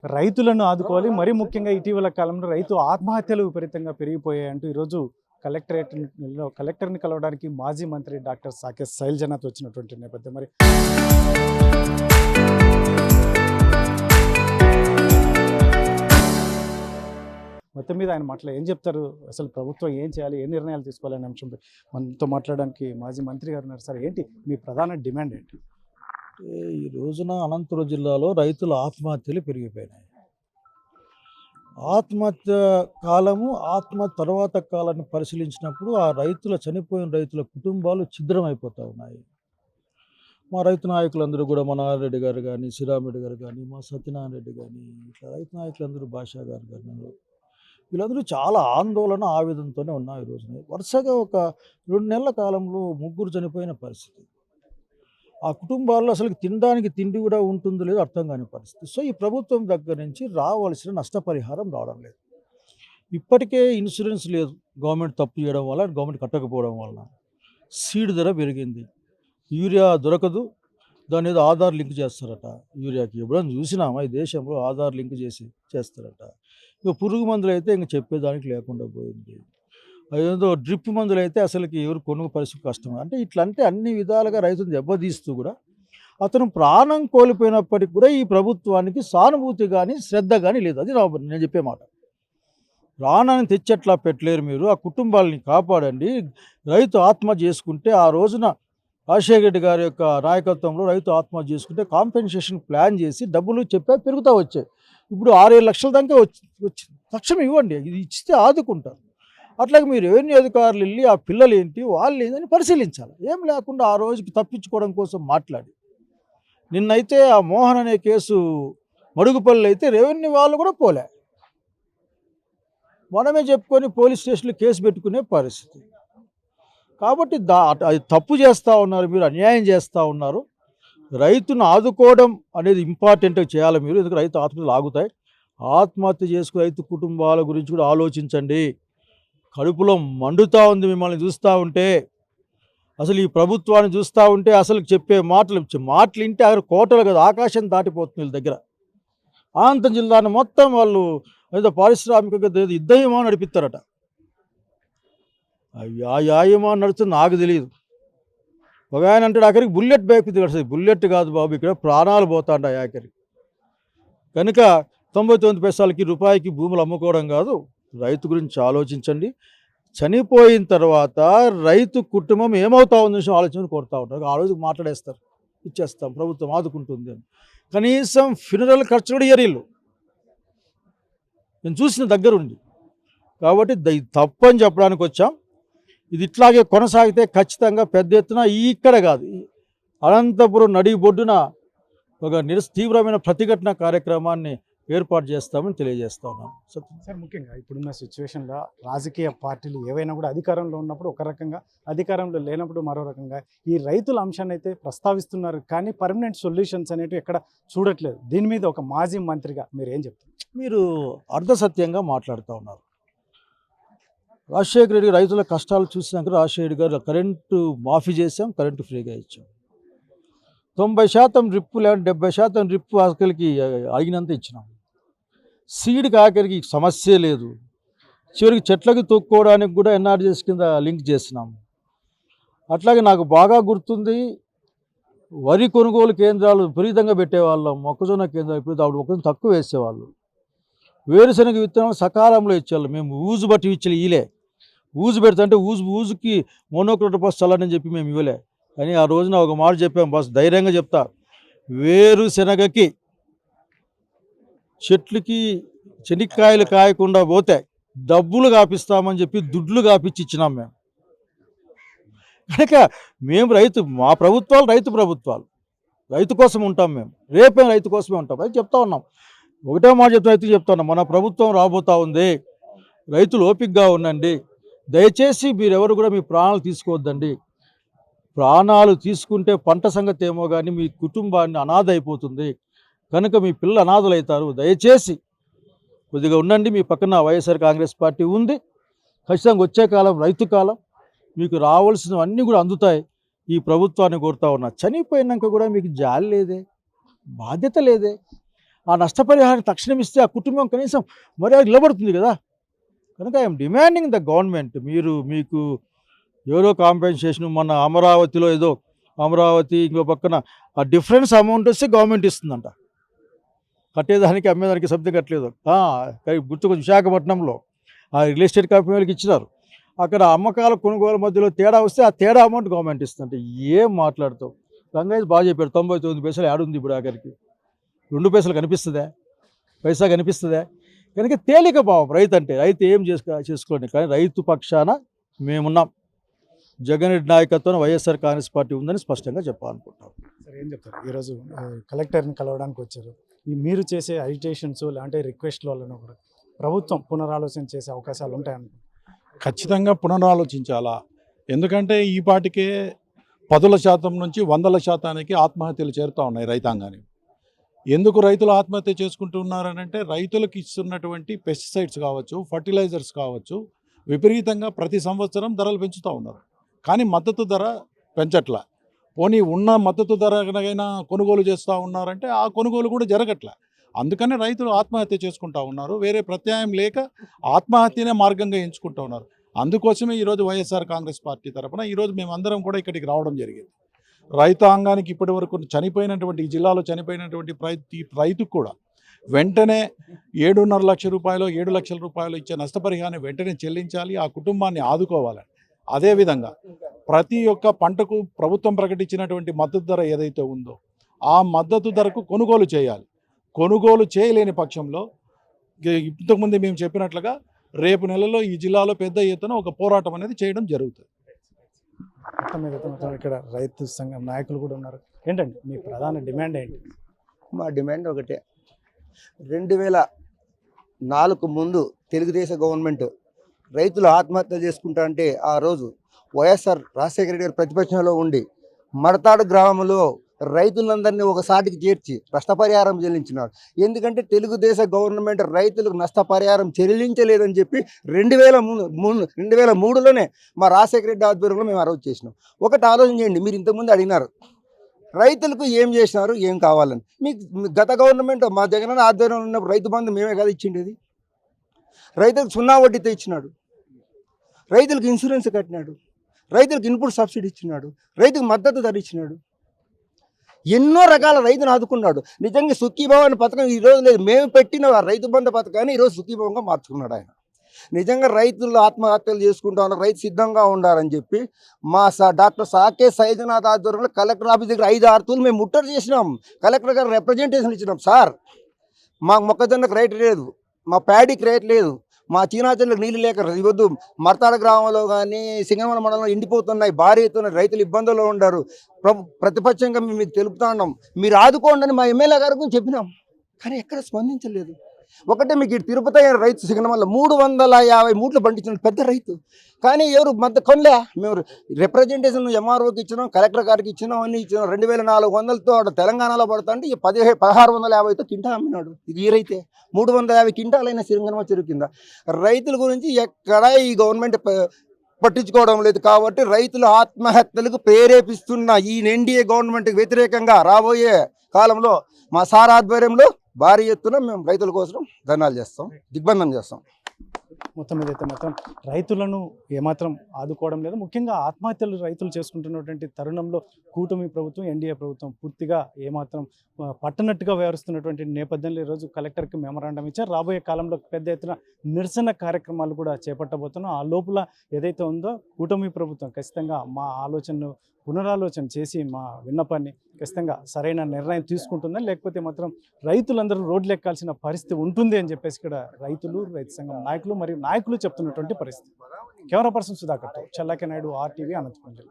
రైతులను ఆదుకోవాలి. మరీ ముఖ్యంగా ఇటీవల కాలంలో రైతు ఆత్మహత్యలు విపరీతంగా పెరిగిపోయాయంటూ ఈరోజు కలెక్టర్ని కలవడానికి మాజీ మంత్రి డాక్టర్ సాకేత్ శైలజనాథ్ వచ్చినటువంటి నేపథ్యం. మరి మొత్తం మీద ఆయన మాటలు ఏం చెప్తారు, అసలు ప్రభుత్వం ఏం చేయాలి, ఏ నిర్ణయాలు తీసుకోవాలనే అంశంపై మనతో మాట్లాడడానికి మాజీ మంత్రి గారు ఉన్నారు. సార్, ఏంటి మీ ప్రధాన డిమాండ్ ఏంటి? ఈ రోజున అనంతపురం జిల్లాలో రైతుల ఆత్మహత్యలు పెరిగిపోయినాయి. ఆత్మహత్య కాలము, ఆత్మహత్య తర్వాత కాలాన్ని పరిశీలించినప్పుడు ఆ చనిపోయిన రైతుల కుటుంబాలు ఛిద్రమైపోతూ ఉన్నాయి. మా రైతు నాయకులందరూ కూడా, మా నారాయణ గారు కానీ, శ్రీరామరెడ్డి గారు కానీ, మా సత్యనారాయణ రెడ్డి కానీ, ఇట్లా రైతు నాయకులందరూ, భాషా గారు కానీ, వీళ్ళందరూ చాలా ఆందోళన, ఆవేదనతోనే ఉన్నాయి. ఈ రోజున వరుసగా ఒక 2 నెలల కాలంలో 3 చనిపోయిన పరిస్థితి. ఆ కుటుంబాల్లో అసలు తినడానికి తిండి కూడా ఉంటుందో లేదో అర్థం కాని పరిస్థితి. సో ఈ ప్రభుత్వం దగ్గర నుంచి రావాల్సిన నష్టపరిహారం రావడం లేదు. ఇప్పటికే ఇన్సూరెన్స్ లేదు, గవర్నమెంట్ తప్పు చేయడం వల్ల, గవర్నమెంట్ కట్టకపోవడం వలన. సీడ్ ధర పెరిగింది, యూరియా దొరకదు, దాని ఏదో ఆధార్ లింక్ చేస్తారట. యూరియాకి ఎప్పుడైనా చూసినామా ఈ దేశంలో ఆధార్ లింక్ చేస్తారట. ఇక పురుగు మందులు అయితే ఇంక చెప్పేదానికి లేకుండా పోయింది. అదేదో డ్రిప్ మందులు అయితే అసలుకి ఎవరు కొనుగోలు పరిస్థితి కష్టం. అంటే ఇట్లా అంటే అన్ని విధాలుగా రైతును దెబ్బతీస్తూ కూడా అతను ప్రాణం కోల్పోయినప్పటికీ కూడా ఈ ప్రభుత్వానికి సానుభూతి కానీ శ్రద్ధ కానీ లేదు. అది నేను చెప్పే మాట. ప్రాణాన్ని తెచ్చట్లా పెట్టలేరు మీరు, ఆ కుటుంబాలని కాపాడండి. రైతు ఆత్మహత్య చేసుకుంటే ఆ రోజున రాజశేఖర రెడ్డి గారి యొక్క నాయకత్వంలో రైతు ఆత్మహత్య చేసుకుంటే కాంపెన్సేషన్ ప్లాన్ చేసి డబ్బులు పెరుగుతూ వచ్చాయి. ఇప్పుడు 6-7 లక్షల దాకా వచ్చి తక్షణం ఇవ్వండి, ఇది ఇస్తే ఆదుకుంటారు. అట్లాగే మీరు రెవెన్యూ అధికారులు వెళ్ళి ఆ పిల్లలు ఏంటి, వాళ్ళు ఏంటని పరిశీలించాలి. ఏం లేకుండా ఆ రోజుకి తప్పించుకోవడం కోసం మాట్లాడి, నిన్నైతే ఆ మోహన్ అనే కేసు మడుగుపల్లి అయితే రెవెన్యూ వాళ్ళు కూడా పోలే, మనమే చెప్పుకొని పోలీస్ స్టేషన్లో కేసు పెట్టుకునే పరిస్థితి. కాబట్టి అది తప్పు చేస్తూ ఉన్నారు మీరు, అన్యాయం చేస్తూ ఉన్నారు. రైతును ఆదుకోవడం అనేది ఇంపార్టెంట్గా చేయాలి మీరు, ఎందుకంటే రైతు ఆత్మహత్యలు ఆగుతాయి. ఆత్మహత్య చేసుకుని రైతు కుటుంబాల గురించి కూడా ఆలోచించండి. కడుపులో మండుతూ ఉంది మిమ్మల్ని చూస్తూ ఉంటే, అసలు ఈ ప్రభుత్వాన్ని చూస్తూ ఉంటే. అసలు చెప్పే మాటలు ఇంటే అక్కడ కోటలు కదా, ఆకాశం దాటిపోతుంది వీళ్ళ దగ్గర. అనంతపురం జిల్లాను మొత్తం వాళ్ళు ఏదో పారిశ్రామిక యుద్ధ విమానం నడిపిస్తారట. ఆ విమానం నడుస్తుంది నాకు తెలియదు. ఒక ఆయన అంటాడు ఆఖరికి బుల్లెట్ బైక్ దిగడుతుంది. బుల్లెట్ కాదు బాబు, ఇక్కడ ప్రాణాలు పోతాంటాయి ఆఖరికి. కనుక 99 పైసలకి రూపాయికి భూములు అమ్ముకోవడం కాదు, రైతు గురించి ఆలోచించండి. చనిపోయిన తర్వాత రైతు కుటుంబం ఏమవుతా ఉంది ఆలోచన కోరుతూ ఉంటారు. ఆ రోజు మాట్లాడేస్తారు, ఇచ్చేస్తాం, ప్రభుత్వం ఆదుకుంటుంది అని. కనీసం ఫ్యూనరల్ ఖర్చు కూడా ఇయ్యరు, నేను చూసిన దగ్గరుండి. కాబట్టి తప్పని చెప్పడానికి వచ్చాం. ఇది ఇట్లాగే కొనసాగితే ఖచ్చితంగా పెద్ద ఎత్తున ఇక్కడ కాదు, అనంతపురం నడిబొడ్డున ఒక తీవ్రమైన ప్రతిఘటన కార్యక్రమాన్ని ఏర్పాటు చేస్తామని తెలియజేస్తా ఉన్నాం. సార్, ముఖ్యంగా ఇప్పుడున్న సిచ్యువేషన్లో రాజకీయ పార్టీలు ఏవైనా కూడా అధికారంలో ఉన్నప్పుడు ఒక రకంగా, అధికారంలో లేనప్పుడు మరో రకంగా ఈ రైతుల అంశాన్ని అయితే ప్రస్తావిస్తున్నారు, కానీ పర్మనెంట్ సొల్యూషన్స్ అనేవి ఎక్కడ చూడట్లేదు. దీని మీద ఒక మాజీ మంత్రిగా మీరు ఏం చెప్తారు? మీరు అర్ధసత్యంగా మాట్లాడుతూ ఉన్నారు. రాజశేఖర రెడ్డి రైతుల కష్టాలు చూసినాక రాజశేఖర రెడ్డి గారు కరెంటు మాఫీ చేసాం, కరెంటు ఫ్రీగా ఇచ్చాం. 90% డ్రిప్పు లేదంటే 70% డ్రిప్పు ఆఖరికి అడిగినంత ఇచ్చినాం. సీడ్కి ఆఖరికి సమస్య లేదు. చివరికి చెట్లకి తొక్కుకోవడానికి కూడా ఎన్ఆర్జీఎస్ కింద లింక్ చేసినాం. అట్లాగే నాకు బాగా గుర్తుంది, వరి కొనుగోలు కేంద్రాలు విపరీతంగా పెట్టేవాళ్ళం. మొక్కజొన్న కేంద్రాలు ఇప్పుడు అప్పుడు మొక్కజొన్న తక్కువ వేసేవాళ్ళు. వేరుశనగ విత్తనం సకాలంలో ఇచ్చేవాళ్ళు. మేము ఊజు బట్టి ఇచ్చలే, ఊజు పెడుతుంటే ఊజుకి మోనోక్రోటోఫాస్ చల్లని చెప్పి మేము ఇవ్వలే. కానీ ఆ రోజున ఒక మాట చెప్పాం, బస్ ధైర్యంగా చెప్తా, వేరుశనగకి చెట్లకి చెనిక్కాయలు కాయకుండా పోతే డబ్బులు కాపిస్తామని చెప్పి దుడ్లు కాపిచ్చి ఇచ్చినాం మేము. కనుక మేము మా ప్రభుత్వాలు రైతు ప్రభుత్వాలు, రైతు కోసం ఉంటాం. మేము రేపే రైతు కోసమే ఉంటాం. అది చెప్తా ఉన్నాం. ఒకటే మాట రైతుకు చెప్తా ఉన్నాం, మన ప్రభుత్వం రాబోతూ ఉంది, రైతులు ఓపికగా ఉండండి. దయచేసి మీరెవరు కూడా మీ ప్రాణాలు తీసుకోవద్దండి. ప్రాణాలు తీసుకుంటే పంట సంగతి ఏమో కానీ మీ కుటుంబాన్ని అనాథ అయిపోతుంది. కనుక మీ పిల్లలు అనాథలు అవుతారు. దయచేసి కొద్దిగా ఉండండి. మీ పక్కన వైఎస్ఆర్ కాంగ్రెస్ పార్టీ ఉంది, ఖచ్చితంగా వచ్చే కాలం రైతు కాలం, మీకు రావాల్సినవన్నీ కూడా అందుతాయి. ఈ ప్రభుత్వాన్ని కోరుతా ఉన్నా. చనిపోయినాక కూడా మీకు జాలి లేదే, బాధ్యత లేదే. ఆ నష్టపరిహారం తక్షణం ఇస్తే ఆ కుటుంబం కనీసం మర్యాద నిలబడుతుంది కదా. కనుక ఐఎమ్ డిమాండింగ్ ద గవర్నమెంట్, మీకు ఎవరో కాంపెన్సేషన్ మన అమరావతిలో ఏదో అమరావతి ఇంకో పక్కన ఆ డిఫరెన్స్ అమౌంట్ వస్తే గవర్నమెంట్ ఇస్తుందంట, కట్టేదానికి అమ్మేదానికి శబ్దం కట్టలేదు. గుర్తుకు విశాఖపట్నంలో ఆ రియల్ ఎస్టేట్ కంపెనీ వాళ్ళకి ఇచ్చినారు, అక్కడ అమ్మకాల కొనుగోలు మధ్యలో తేడా వస్తే ఆ తేడా అమౌంట్ గవర్నమెంట్ ఇస్తుందంటే ఏం మాట్లాడతావు. రంగయ్య బాగా చెప్పాడు, 99 పైసలు ఆడుంది ఇప్పుడు ఆఖరికి, 2 పైసలు కనిపిస్తుందా, పైసా కనిపిస్తుందా. కనుక తేలిక భావం రైతు అంటే, రైతు ఏం చేసుకోండి కానీ రైతు పక్షాన మేమున్నాం. జగన్ రెడ్డి నాయకత్వం వైఎస్ఆర్ కాంగ్రెస్ పార్టీ ఉందని స్పష్టంగా చెప్పాలనుకుంటాం. సరే, ఏం చెప్తారు? ఈరోజు కలెక్టర్ని కలవడానికి వచ్చారు. మీరు చేసే అజిటేషన్స్ లేదంటే రిక్వెస్ట్ల వల్ల కూడా ప్రభుత్వం పునరాలోచన చేసే అవకాశాలు ఉంటాయనుకుంటున్నారు? ఖచ్చితంగా పునరాలోచించాలా. ఎందుకంటే ఈ పాటికే 10% నుంచి 100% ఆత్మహత్యలు చేరుతూ ఉన్నాయి రైతాంగానికి. ఎందుకు రైతులు ఆత్మహత్య చేసుకుంటూ ఉన్నారనంటే రైతులకు ఇస్తున్నటువంటి పెస్టిసైడ్స్ కావచ్చు, ఫర్టిలైజర్స్ కావచ్చు, విపరీతంగా ప్రతి సంవత్సరం ధరలు పెంచుతూ ఉన్నారు. కానీ మద్దతు ధర పెంచట్లా. పోనీ ఉన్న మద్దతు ధరకైనా కొనుగోలు చేస్తూ ఉన్నారంటే ఆ కొనుగోలు కూడా జరగట్లే. అందుకనే రైతులు ఆత్మహత్య చేసుకుంటూ ఉన్నారు. వేరే ప్రత్యామ్నాయం లేక ఆత్మహత్యనే మార్గంగా ఎంచుకుంటూ ఉన్నారు. అందుకోసమే ఈరోజు వైఎస్ఆర్ కాంగ్రెస్ పార్టీ తరఫున ఈరోజు మేమందరం కూడా ఇక్కడికి రావడం జరిగింది. రైతాంగానికి ఇప్పటి వరకు చనిపోయినటువంటి, ఈ జిల్లాలో చనిపోయినటువంటి ప్రతి రైతుకు కూడా వెంటనే 7.5 లక్షల రూపాయలు 7 లక్షల రూపాయలు ఇచ్చే నష్టపరిహారాన్ని వెంటనే చెల్లించాలి, ఆ కుటుంబాన్ని ఆదుకోవాలి. అదేవిధంగా ప్రతి ఒక్క పంటకు ప్రభుత్వం ప్రకటించినటువంటి మద్దతు ధర ఏదైతే ఉందో ఆ మద్దతు ధరకు కొనుగోలు చేయాలి. కొనుగోలు చేయలేని పక్షంలో ఇంతకుముందు మేము చెప్పినట్లుగా రేపు నెలలో ఈ జిల్లాలో పెద్ద ఎత్తున ఒక పోరాటం అనేది చేయడం జరుగుతుంది. మొత్తం ఇక్కడ రైతు సంఘం నాయకులు కూడా ఉన్నారు. ఏంటండి మీ ప్రధాన డిమాండ్ ఏంటి? మా డిమాండ్ ఒకటే, 2004 ముందు తెలుగుదేశం గవర్నమెంట్ రైతులు ఆత్మహత్య చేసుకుంటా అంటే ఆ రోజు వైఎస్ఆర్ రాజశేఖర రెడ్డి గారు ప్రతిపక్షంలో ఉండి మడతాడు గ్రామంలో రైతులందరినీ ఒకసాటికి చేర్చి నష్టపరిహారం చెల్లించినాడు. ఎందుకంటే తెలుగుదేశం గవర్నమెంట్ రైతులకు నష్టపరిహారం చెల్లించలేదని చెప్పి 2003లోనే మా రాజశేఖర రెడ్డి ఆధ్వర్యంలో మేము అరెస్ట్ చేసినాం. ఒకటి ఆలోచన చేయండి, మీరు ఇంతకుముందు అడిగినారు రైతులకు ఏం చేసినారు, ఏం కావాలని. మీకు గత గవర్నమెంట్ మా జగన్ ఆధ్వర్యంలో ఉన్నప్పుడు రైతు బంధు మేమే కదా ఇచ్చిండేది. రైతులకు 0 వడ్డీతో ఇచ్చినాడు, రైతులకు ఇన్సూరెన్స్ కట్టినాడు, రైతులకు ఇన్పుట్ సబ్సిడీ ఇచ్చినాడు, రైతుకు మద్దతు ధర ఇచ్చినాడు, ఎన్నో రకాల రైతును ఆదుకున్నాడు. నిజంగా సుఖీభావం అనే పథకం ఈరోజు లేదు, మేము పెట్టిన రైతు బంధు పథకాన్ని ఈరోజు సుఖీభావంగా మార్చుకున్నాడు ఆయన. నిజంగా రైతులు ఆత్మహత్యలు చేసుకుంటా ఉన్నారు, రైతు సిద్ధంగా ఉండాలని చెప్పి మా డాక్టర్ సాకే సైజనాథ్ ఆధ్వర్యంలో కలెక్టర్ ఆఫీస్ దగ్గర 5-6 తూర్లు మేము ముట్టడి చేసినాం. కలెక్టర్ గారు రిప్రజెంటేషన్ ఇచ్చినాం. సార్ మాకు మొక్కజొన్నకు రేట్ లేదు, మా ప్యాడీకి రేట్ లేదు, మా చీనాచలకు నీళ్ళు లేక ఇవ్వద్దు, మర్తాడ గ్రామంలో కానీ సింగమల మండలంలో ఎండిపోతున్నాయి, భారీ ఎత్తున రైతులు ఇబ్బందుల్లో ఉన్నారు, ప్రతిపక్షంగా మేము మీకు తెలుపుతా ఉన్నాం, మీరు ఆదుకోండి అని మా ఎమ్మెల్యే గారికి చెప్పినాం. కానీ ఎక్కడ స్పందించలేదు. ఒకటే మీకు ఇటు తిరుపతి రైతు సింగమల 350 మూట్లు పండించిన పెద్ద రైతు, కానీ ఎవరు మధ్య కొనలే. మేము రిప్రజెంటేషన్ ఎంఆర్ఓకి ఇచ్చినాం, కలెక్టర్ గారికి ఇచ్చినాం, అన్నీ ఇచ్చినాం. 2400తో తెలంగాణలో పడుతా అంటే 1650తో కింటా అమ్మినాడు. ఇది ఈ రైతే 350 కింటాలైన సింగమ చెరువు కింద. రైతుల గురించి ఎక్కడ ఈ గవర్నమెంట్ పట్టించుకోవడం లేదు. కాబట్టి రైతుల ఆత్మహత్యలకు ప్రేరేపిస్తున్న ఈ ఎన్డీఏ గవర్నమెంట్కి వ్యతిరేకంగా రాబోయే కాలంలో మా సార్ ఆధ్వర్యంలో భారీ ఎత్తున మేము రైతుల కోసం ధర్నాలు చేస్తాం, దిగ్బంధం చేస్తాం. మొత్తం మీదైతే మాత్రం రైతులను ఏమాత్రం ఆదుకోవడం లేదు. ముఖ్యంగా ఆత్మహత్యలు రైతులు చేసుకుంటున్నటువంటి తరుణంలో కూటమి ప్రభుత్వం, ఎన్డీఏ ప్రభుత్వం పూర్తిగా ఏమాత్రం పట్టనట్టుగా వ్యవహరిస్తున్నటువంటి నేపథ్యంలో ఈరోజు కలెక్టర్కి మెమరాండం ఇచ్చారు. రాబోయే కాలంలో పెద్ద ఎత్తున నిరసన కార్యక్రమాలు కూడా చేపట్టబోతున్నాం. ఆ లోపల ఏదైతే ఉందో కూటమి ప్రభుత్వం ఖచ్చితంగా మా ఆలోచనను పునరాలోచన చేసి మా విన్నపాన్ని ఖచ్చితంగా సరైన నిర్ణయం తీసుకుంటుందని, లేకపోతే మాత్రం రైతులందరూ రోడ్లు ఎక్కాల్సిన పరిస్థితి ఉంటుంది అని చెప్పేసి ఇక్కడ రైతులు, రైతు సంఘం నాయకులు మరియు నాయకులు చెప్తున్నటువంటి పరిస్థితి. కెమెరా పర్సన్ సుధాకర్తో చల్లాకే నాయుడు, RTV, అనంతపురం జిల్లా.